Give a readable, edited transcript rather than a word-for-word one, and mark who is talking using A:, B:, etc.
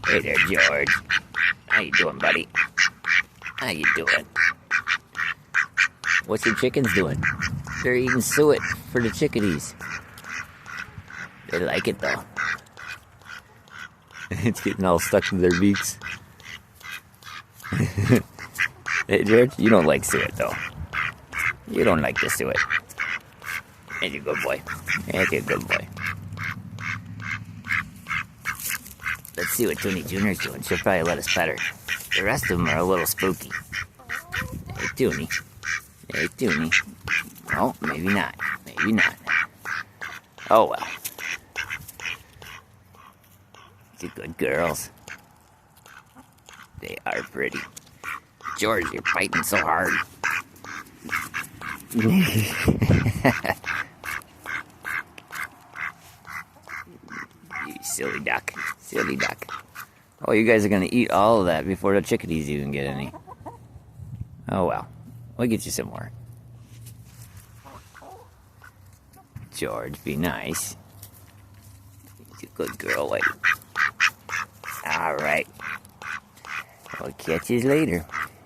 A: Hey there, George. How you doing, buddy? How you doing? What's your chickens doing? They're eating suet for the chickadees. They like it, though. It's getting all stuck to their beaks. Hey, George, you don't like suet, though. You don't like the suet. That's a good boy. That's a good boy. Let's see what Toonie Jr.'s doing. She'll probably let us pet her. The rest of them are a little spooky. Hey, Toonie. Hey, Toonie. Oh, maybe not. Maybe not. Oh, well. They're good girls. They are pretty. George, you're biting so hard. You silly duck. Silly duck. Oh, you guys are going to eat all of that before the chickadees even get any. Oh, well. We'll get you some more. George, be nice. You're a good girl, lady. All right. We'll catch you later.